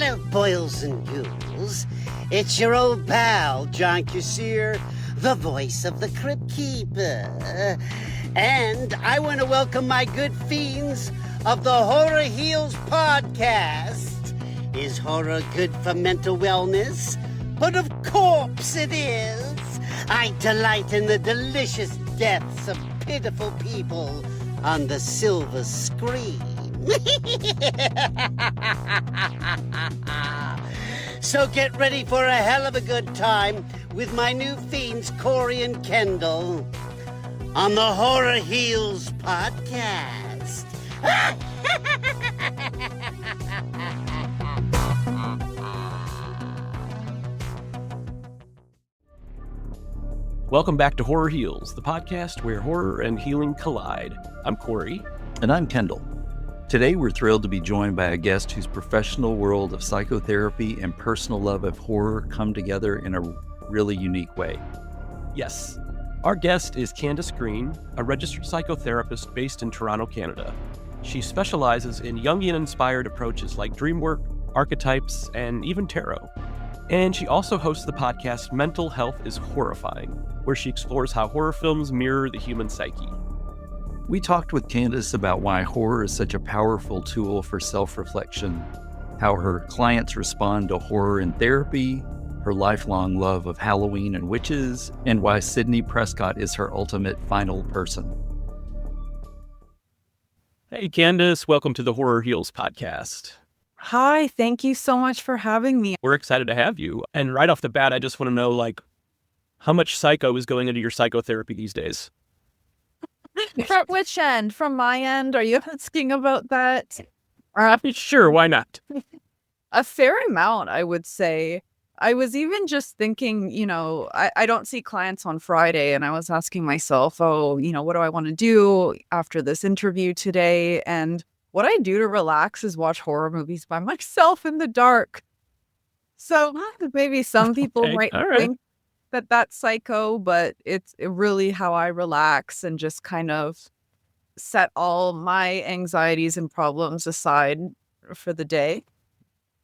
Hello, boils and ghouls. It's your old pal, John Kassir, the voice of the Crypt Keeper. And I want to welcome my good fiends of the Horror Heals podcast. Is horror good for mental wellness? But of course it is. I delight in the delicious deaths of pitiful people on the silver screen. So get ready for a hell of a good time with my new fiends, Corey and Kendall, on the Horror Heals podcast. Welcome back to Horror Heals, the podcast where horror and healing collide. I'm Corey. And I'm Kendall. Today we're thrilled to be joined by a guest whose professional world of psychotherapy and personal love of horror come together in a really unique way. Yes, our guest is Candis Green, a registered psychotherapist based in Toronto, Canada. She specializes in Jungian-inspired approaches like dream work, archetypes, and even tarot. And she also hosts the podcast Mental Health is Horrifying, where she explores how horror films mirror the human psyche. We talked with Candis about why horror is such a powerful tool for self-reflection, how her clients respond to horror in therapy, her lifelong love of Halloween and witches, and why Sidney Prescott is her ultimate final person. Hey, Candis, welcome to the Horror Heals podcast. Hi, thank you so much for having me. We're excited to have you. And right off the bat, I just want to know, how much psycho is going into your psychotherapy these days? From which end? From my end? Are you asking about that? Sure, why not? A fair amount, I would say. I was even just thinking, I don't see clients on Friday, and I was asking myself, what do I want to do after this interview today? And what I do to relax is watch horror movies by myself in the dark. So maybe some people might think that that's psycho, but it's really how I relax and just kind of set all my anxieties and problems aside for the day.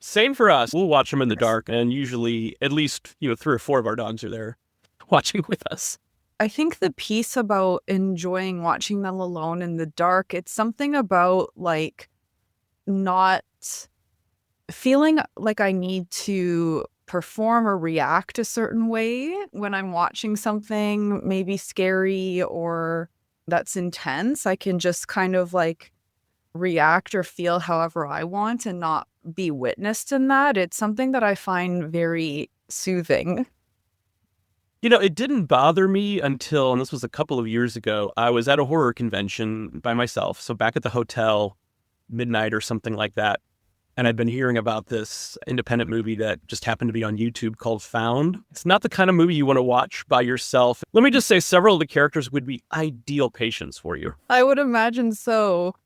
Same for us. We'll watch them in the dark, and usually at least 3 or 4 of our dogs are there watching with us. I think the piece about enjoying watching them alone in the dark, it's something about not feeling like I need to perform or react a certain way when I'm watching something maybe scary or that's intense. I can just kind of react or feel however I want and not be witnessed in that. It's something that I find very soothing. It didn't bother me until, and this was a couple of years ago, I was at a horror convention by myself. So back at the hotel, midnight or something like that. And I'd been hearing about this independent movie that just happened to be on YouTube called Found. It's not the kind of movie you want to watch by yourself. Let me just say several of the characters would be ideal patients for you. I would imagine so.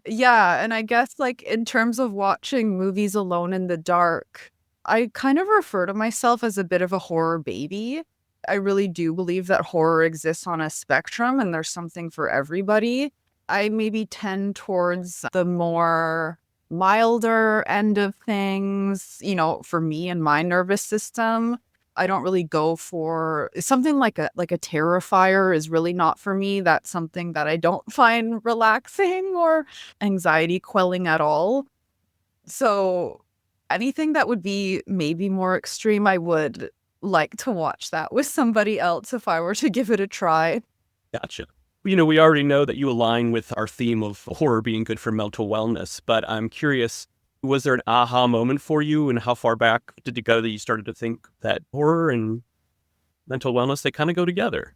Yeah, and I guess in terms of watching movies alone in the dark, I kind of refer to myself as a bit of a horror baby. I really do believe that horror exists on a spectrum and there's something for everybody. I maybe tend towards the more milder end of things, for me and my nervous system. I don't really go for something like a Terrifier is really not for me. That's something that I don't find relaxing or anxiety quelling at all. So anything that would be maybe more extreme, I would like to watch that with somebody else if I were to give it a try. Gotcha. We already know that you align with our theme of horror being good for mental wellness, but I'm curious, was there an aha moment for you, and how far back did it go that you started to think that horror and mental wellness, they kind of go together?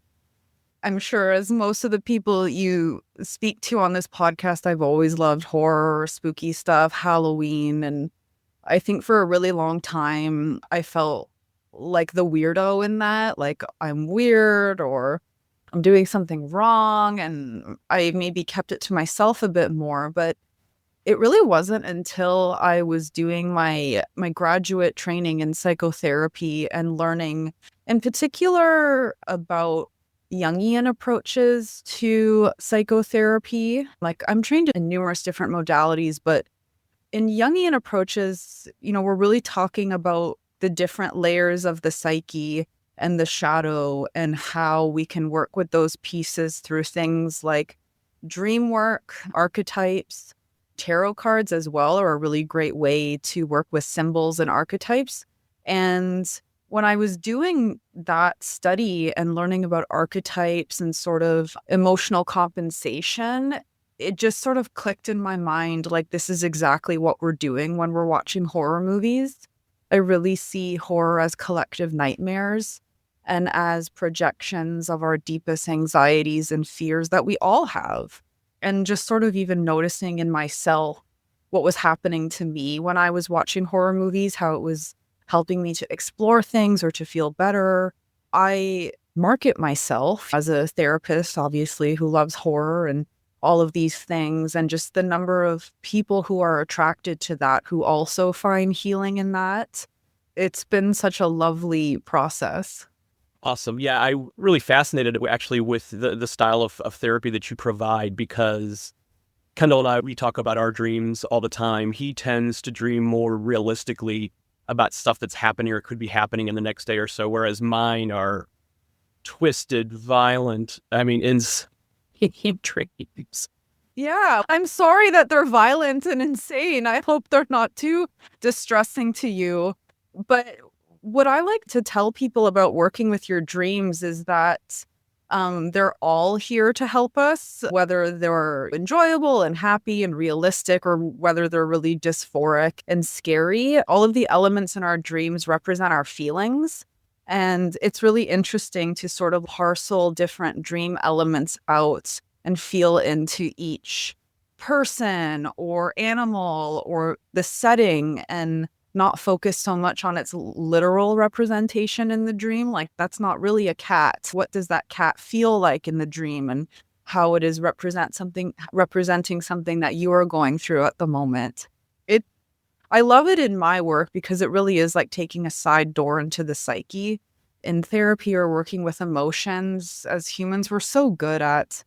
I'm sure, as most of the people you speak to on this podcast, I've always loved horror, spooky stuff, Halloween, and I think for a really long time, I felt like the weirdo in that, I'm weird or I'm doing something wrong, and I maybe kept it to myself a bit more. But it really wasn't until I was doing my graduate training in psychotherapy and learning in particular about Jungian approaches to psychotherapy. I'm trained in numerous different modalities, but in Jungian approaches, we're really talking about the different layers of the psyche and the shadow and how we can work with those pieces through things like dream work, archetypes, tarot cards as well are a really great way to work with symbols and archetypes. And when I was doing that study and learning about archetypes and sort of emotional compensation, it just sort of clicked in my mind, like, this is exactly what we're doing when we're watching horror movies. I really see horror as collective nightmares and as projections of our deepest anxieties and fears that we all have. And just sort of even noticing in myself what was happening to me when I was watching horror movies, how it was helping me to explore things or to feel better. I market myself as a therapist, obviously, who loves horror and all of these things, and just the number of people who are attracted to that, who also find healing in that. It's been such a lovely process. Awesome. Yeah, I'm really fascinated actually with the style of therapy that you provide, because Kendall and I, we talk about our dreams all the time. He tends to dream more realistically about stuff that's happening or could be happening in the next day or so, whereas mine are twisted, violent, insane dreams. Yeah, I'm sorry that they're violent and insane. I hope they're not too distressing to you. But what I like to tell people about working with your dreams is that they're all here to help us, whether they're enjoyable and happy and realistic or whether they're really dysphoric and scary. All of the elements in our dreams represent our feelings. And it's really interesting to sort of parcel different dream elements out and feel into each person or animal or the setting, and not focus so much on its literal representation in the dream. Like, that's not really a cat. What does that cat feel like in the dream, and how it is representing something that you are going through at the moment. I love it in my work because it really is like taking a side door into the psyche. In therapy or working with emotions, as humans, we're so good at,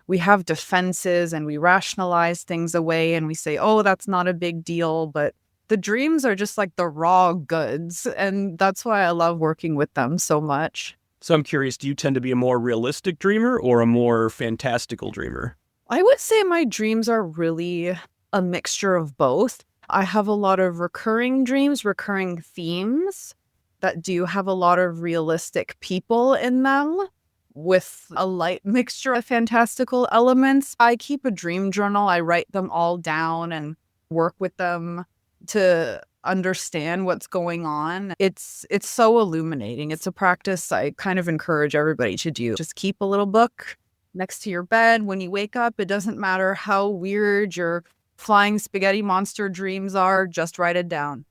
we have defenses and we rationalize things away and we say, oh, that's not a big deal. But the dreams are just like the raw goods. And that's why I love working with them so much. So I'm curious, do you tend to be a more realistic dreamer or a more fantastical dreamer? I would say my dreams are really a mixture of both. I have a lot of recurring dreams, recurring themes that do have a lot of realistic people in them with a light mixture of fantastical elements. I keep a dream journal. I write them all down and work with them to understand what's going on. It's so illuminating. It's a practice I kind of encourage everybody to do. Just keep a little book next to your bed. When you wake up, it doesn't matter how weird your flying spaghetti monster dreams are, just write it down.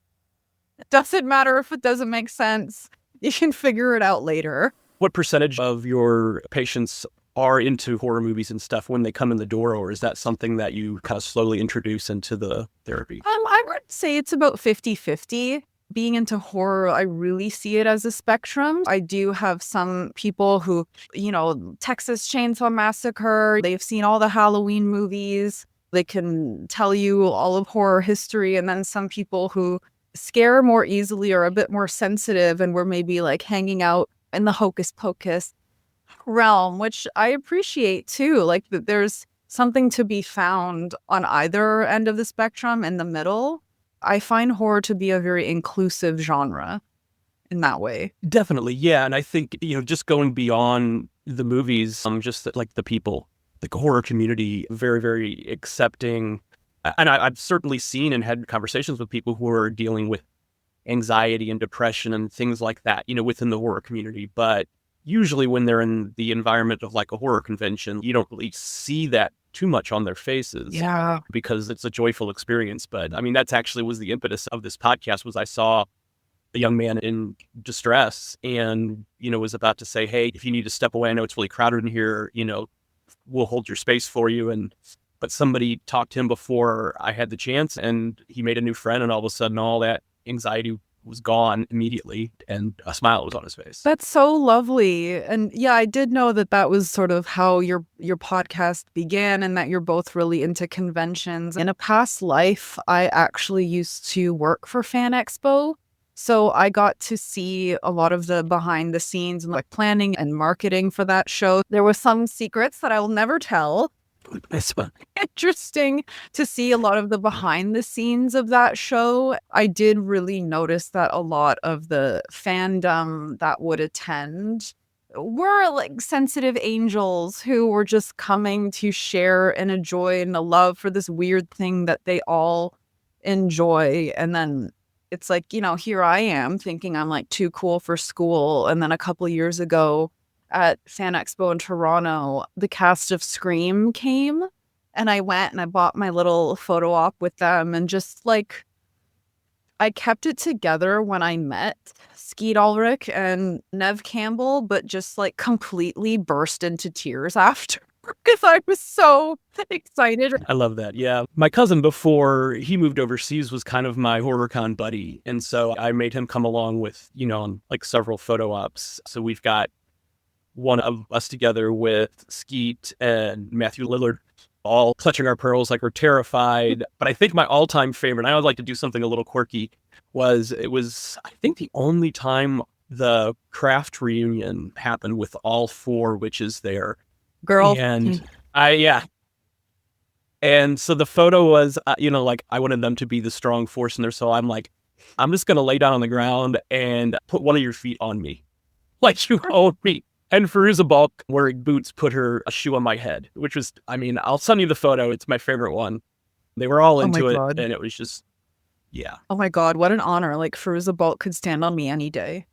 It doesn't matter if it doesn't make sense. You can figure it out later. What percentage of your patients are into horror movies and stuff when they come in the door, or is that something that you kind of slowly introduce into the therapy? I would say it's about 50-50. Being into horror, I really see it as a spectrum. I do have some people who, Texas Chainsaw Massacre, they've seen all the Halloween movies. They can tell you all of horror history. And then some people who scare more easily or a bit more sensitive, and we're maybe like hanging out in the hocus pocus realm, which I appreciate too. Like, that there's something to be found on either end of the spectrum. In the middle, I find horror to be a very inclusive genre in that way. Definitely, yeah. And I think, just going beyond the movies, just that, like, the people, the horror community, very, very accepting. And I've certainly seen and had conversations with people who are dealing with anxiety and depression and things like that, within the horror community. But usually when they're in the environment of like a horror convention, you don't really see that too much on their faces. Yeah. Because it's a joyful experience. But that's actually was the impetus of this podcast, was I saw a young man in distress and, was about to say, hey, if you need to step away, I know it's really crowded in here, we'll hold your space for you. But somebody talked to him before I had the chance, and he made a new friend, and all of a sudden all that anxiety was gone immediately, and a smile was on his face. That's so lovely. And yeah, I did know that that was sort of how your podcast began, and that you're both really into conventions. In a past life, I actually used to work for Fan Expo. So I got to see a lot of the behind the scenes and like planning and marketing for that show. There were some secrets that I will never tell. It's fun. Interesting to see a lot of the behind the scenes of that show. I did really notice that a lot of the fandom that would attend were like sensitive angels who were just coming to share and a joy and a love for this weird thing that they all enjoy. And then it's like, you know, here I am thinking I'm like too cool for school. And then a couple of years ago, at Fan Expo in Toronto, the cast of Scream came, and I went and I bought my little photo op with them, and just like I kept it together when I met Skeet Ulrich and Nev Campbell, but just like completely burst into tears after because I was so excited. I love that. Yeah. My cousin, before he moved overseas, was kind of my HorrorCon buddy. And so I made him come along with, you know, on like several photo ops. So we've got one of us together with Skeet and Matthew Lillard, all clutching our pearls like we're terrified. But I think my all-time favorite, and I always like to do something a little quirky, it was, I think, the only time the craft reunion happened with all four witches there. Girl. And and so the photo was, you know, like I wanted them to be the strong force in there. So I'm like, I'm just going to lay down on the ground and put one of your feet on me. Like you hold me. And Firuza Balk, wearing boots, put a shoe on my head, which was, I mean, I'll send you the photo. It's my favorite one. They were all into it. God. And it was just, yeah. Oh my God, what an honor. Like Firuza Balk could stand on me any day.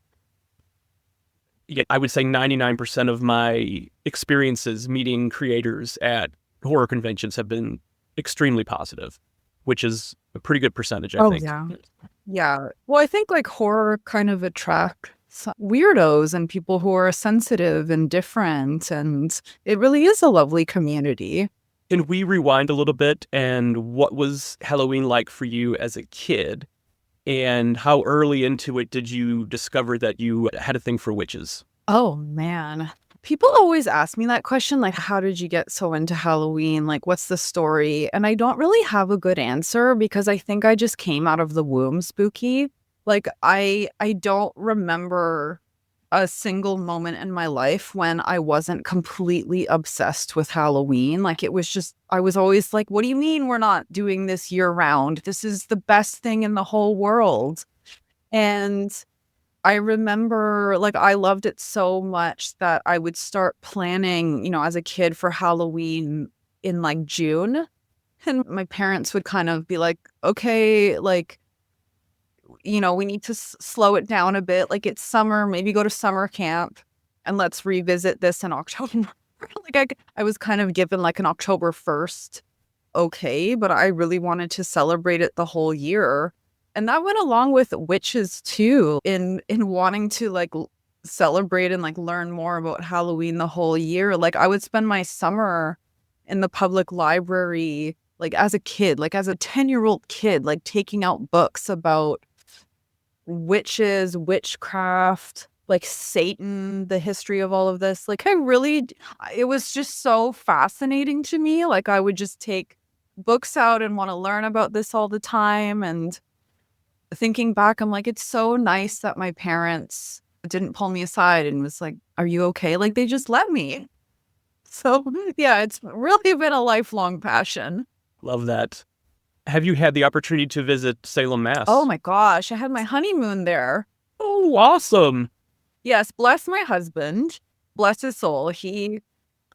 Yeah, I would say 99% of my experiences meeting creators at horror conventions have been extremely positive, which is a pretty good percentage, I think. Yeah. Yeah. Well, I think like horror kind of attracts weirdos and people who are sensitive and different, and it really is a lovely community. Can we rewind a little bit, and what was Halloween like for you as a kid, and how early into it did you discover that you had a thing for witches? Oh man, people always ask me that question, like, how did you get so into Halloween? Like, what's the story? And I don't really have a good answer because I think I just came out of the womb spooky. Like, I don't remember a single moment in my life when I wasn't completely obsessed with Halloween. Like, it was just, I was always like, what do you mean we're not doing this year round? This is the best thing in the whole world. And I remember, like, I loved it so much that I would start planning, you know, as a kid for Halloween in like June. And my parents would kind of be like, okay, like, you know, we need to slow it down a bit. Like, it's summer, maybe go to summer camp and let's revisit this in October. Like, I was kind of given like an October 1st. Okay, but I really wanted to celebrate it the whole year. And that went along with witches too, in wanting to like celebrate and like learn more about Halloween the whole year. Like, I would spend my summer in the public library, like as a kid, like as a 10-year-old kid, like taking out books about witches, witchcraft, like Satan, the history of all of this. Like, it was just so fascinating to me. Like, I would just take books out and want to learn about this all the time. And thinking back, I'm like, it's so nice that my parents didn't pull me aside and was like, are you okay? Like, they just let me. So yeah, it's really been a lifelong passion. Love that. Have you had the opportunity to visit Salem, Mass? Oh my gosh, I had my honeymoon there. Oh, awesome. Yes, bless my husband. Bless his soul.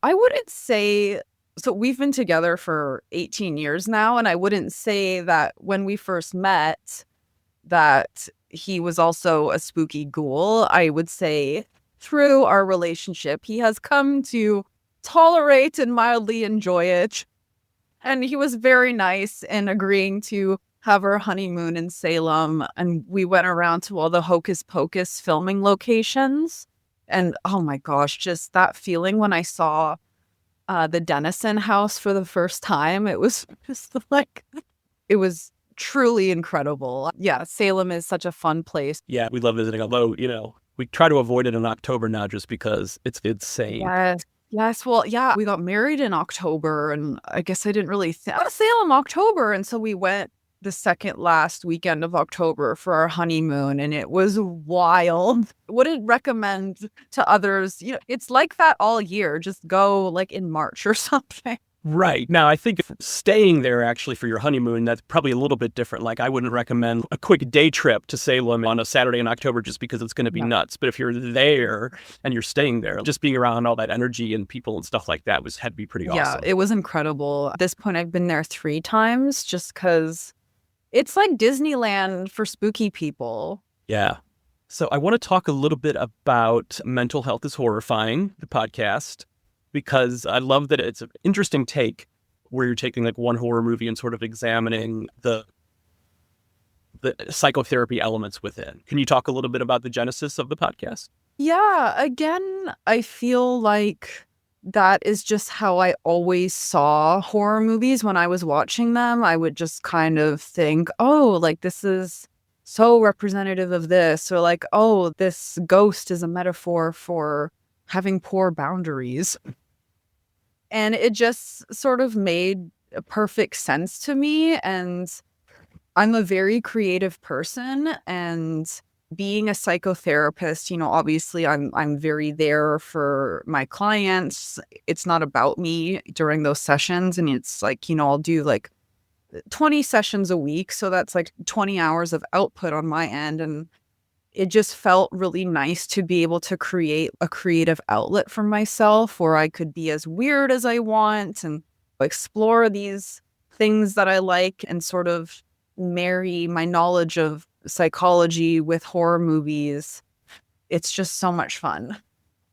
I wouldn't say, so we've been together for 18 years now, and I wouldn't say that when we first met that he was also a spooky ghoul. I would say through our relationship, he has come to tolerate and mildly enjoy it. And he was very nice in agreeing to have our honeymoon in Salem. And we went around to all the Hocus Pocus filming locations. And oh my gosh, just that feeling when I saw the Dennison house for the first time, it was just like, it was truly incredible. Yeah, Salem is such a fun place. Yeah, we love visiting, although, we try to avoid it in October now just because it's insane. Yes. Yes. Well, yeah, we got married in October, and I guess I didn't really Salem, October. And so we went the second last weekend of October for our honeymoon, and it was wild. Wouldn't recommend to others. It's like that all year. Just go like in March or something. Right. Now, I think if staying there actually for your honeymoon, that's probably a little bit different. Like, I wouldn't recommend a quick day trip to Salem on a Saturday in October just because it's going to be nuts. But if you're there and you're staying there, just being around all that energy and people and stuff like that had to be pretty awesome. Yeah, it was incredible. At this point, I've been there 3 times just because it's like Disneyland for spooky people. Yeah. So I want to talk a little bit about Mental Health is Horrifying, the podcast, because I love that it's an interesting take where you're taking like one horror movie and sort of examining the psychotherapy elements within. Can you talk a little bit about the genesis of the podcast? Yeah, again, I feel like that is just how I always saw horror movies when I was watching them. I would just kind of think, oh, like this is so representative of this, or like, oh, this ghost is a metaphor for having poor boundaries. And it just sort of made perfect sense to me. And I'm a very creative person, and being a psychotherapist, obviously I'm very there for my clients. It's not about me during those sessions. And it's like, I'll do like 20 sessions a week. So that's like 20 hours of output on my end. And it just felt really nice to be able to create a creative outlet for myself where I could be as weird as I want and explore these things that I like and sort of marry my knowledge of psychology with horror movies. It's just so much fun.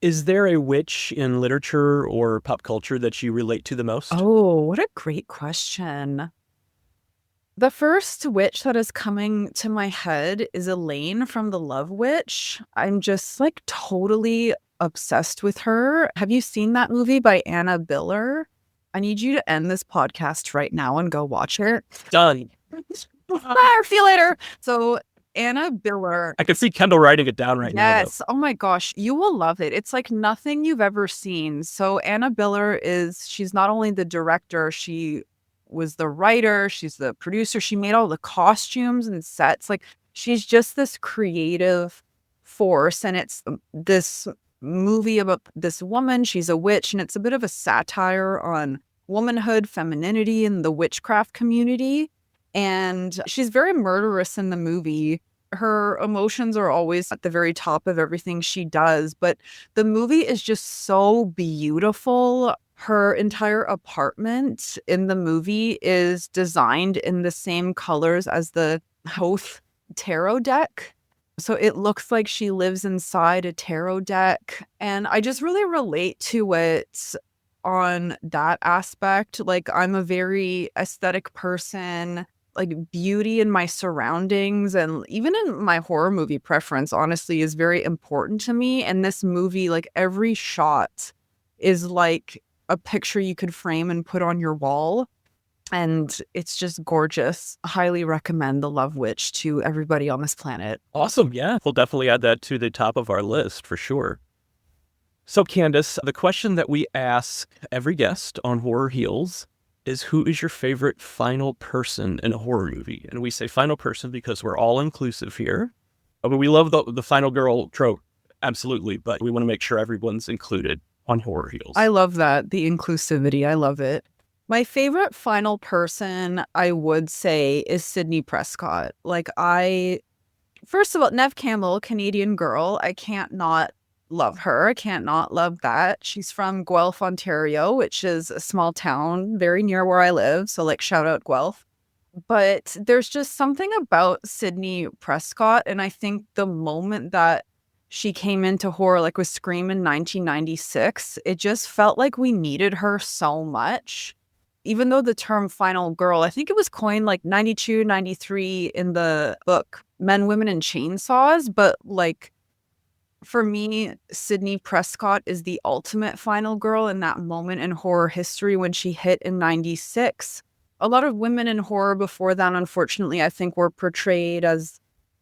Is there a witch in literature or pop culture that you relate to the most? Oh, what a great question. The first witch that is coming to my head is Elaine from The Love Witch. I'm just like totally obsessed with her. Have you seen that movie by Anna Biller? I need you to end this podcast right now and go watch it. Done. Bye, see you later. So Anna Biller. I can see Kendall writing it down right now. Yes. Oh my gosh. You will love it. It's like nothing you've ever seen. So Anna Biller she's not only the director, she was the writer, she's the producer, she made all the costumes and sets. Like she's just this creative force. And it's this movie about this woman, she's a witch, and it's a bit of a satire on womanhood, femininity, and the witchcraft community. And she's very murderous in the movie. Her emotions are always at the very top of everything she does, but the movie is just so beautiful. Her entire apartment in the movie is designed in the same colors as the Hoth tarot deck. So it looks like she lives inside a tarot deck. And I just really relate to it on that aspect. Like I'm a very aesthetic person, like beauty in my surroundings and even in my horror movie preference, honestly, is very important to me. And this movie, like every shot is like a picture you could frame and put on your wall. And it's just gorgeous. Highly recommend The Love Witch to everybody on this planet. Awesome. Yeah. We'll definitely add that to the top of our list for sure. So Candis, the question that we ask every guest on Horror Heals is, who is your favorite final person in a horror movie? And we say final person because we're all inclusive here. But we love the final girl trope. Absolutely. But we want to make sure everyone's included on Horror Heals. I love that. The inclusivity. I love it. My favorite final person, I would say, is Sidney Prescott. First of all, Neve Campbell, Canadian girl. I can't not love her. I can't not love that. She's from Guelph, Ontario, which is a small town very near where I live. So shout out Guelph. But there's just something about Sidney Prescott. And I think the moment that she came into horror, with Scream in 1996, it just felt like we needed her so much. Even though the term final girl, I think it was coined 92, 93 in the book Men, Women, and Chainsaws. But for me, Sidney Prescott is the ultimate final girl in that moment in horror history when she hit in 96. a lot of women in horror before then, unfortunately, I think were portrayed as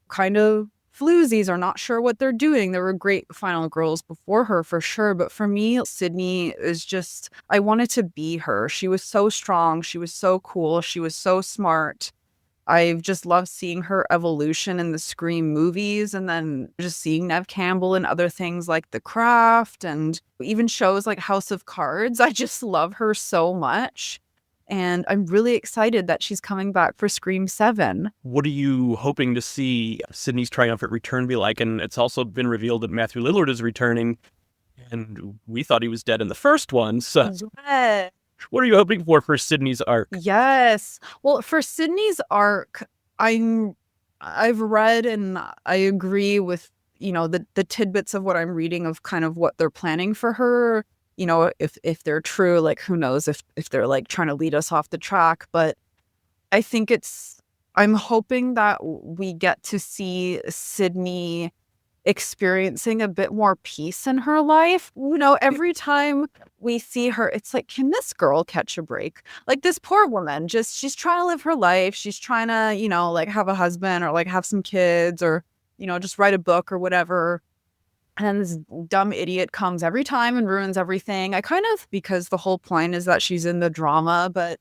kind of floozies or not sure what they're doing. There were great final girls before her for sure. But for me, Sidney is just, I wanted to be her. She was so strong. She was so cool. She was so smart. I've just loved seeing her evolution in the Scream movies, and then just seeing Neve Campbell in other things like The Craft and even shows like House of Cards. I just love her so much. And I'm really excited that she's coming back for Scream 7. What are you hoping to see Sidney's triumphant return be like? And it's also been revealed that Matthew Lillard is returning, and we thought he was dead in the first one. So Yeah. what are you hoping for Sidney's arc? Yes. Well, for Sidney's arc, I've read and I agree with, the tidbits of what I'm reading of kind of what they're planning for her. If they're true, like who knows if they're like trying to lead us off the track. But I think I'm hoping that we get to see Sidney experiencing a bit more peace in her life. Every time we see her, it's like, can this girl catch a break? Like this poor woman, she's trying to live her life. She's trying to, like have a husband or like have some kids or, just write a book or whatever. And this dumb idiot comes every time and ruins everything. Because the whole point is that she's in the drama, but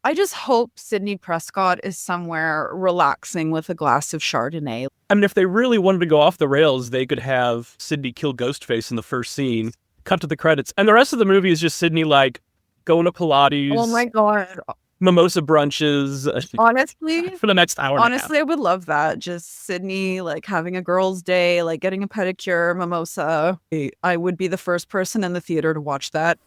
I just hope Sidney Prescott is somewhere relaxing with a glass of Chardonnay. I mean, if they really wanted to go off the rails, they could have Sidney kill Ghostface in the first scene, cut to the credits, and the rest of the movie is just Sidney, like, going to Pilates. Oh my God. Mimosa brunches. Honestly, for the next hour and a half. Honestly, I would love that. Just Sidney, like, having a girl's day, like, getting a pedicure, mimosa. I would be the first person in the theater to watch that.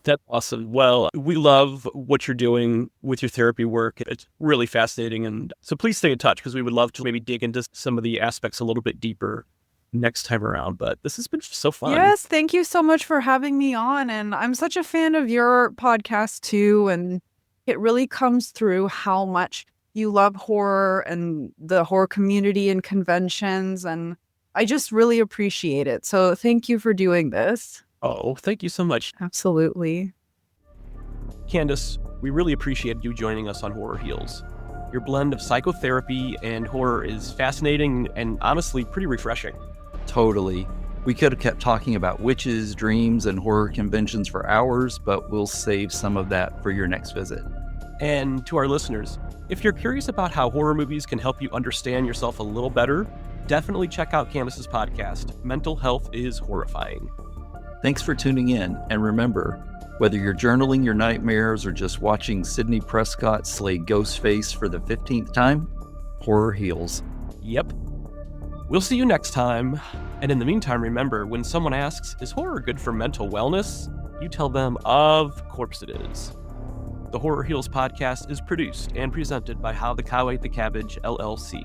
That's awesome. Well, we love what you're doing with your therapy work. It's really fascinating. And so please stay in touch because we would love to maybe dig into some of the aspects a little bit deeper next time around. But this has been just so fun. Yes, thank you so much for having me on. And I'm such a fan of your podcast too. And it really comes through how much you love horror and the horror community and conventions. And I just really appreciate it. So thank you for doing this. Oh, thank you so much. Absolutely. Candis, we really appreciate you joining us on Horror Heals. Your blend of psychotherapy and horror is fascinating and honestly pretty refreshing. Totally. We could have kept talking about witches, dreams, and horror conventions for hours, but we'll save some of that for your next visit. And to our listeners, if you're curious about how horror movies can help you understand yourself a little better, definitely check out Candis's podcast, Mental Health is Horrifying. Thanks for tuning in, and remember, whether you're journaling your nightmares or just watching Sidney Prescott slay Ghostface for the 15th time, horror heals. Yep. We'll see you next time. And in the meantime, remember, when someone asks, is horror good for mental wellness? You tell them, of course it is. The Horror Heals podcast is produced and presented by How the Cow Ate the Cabbage, LLC.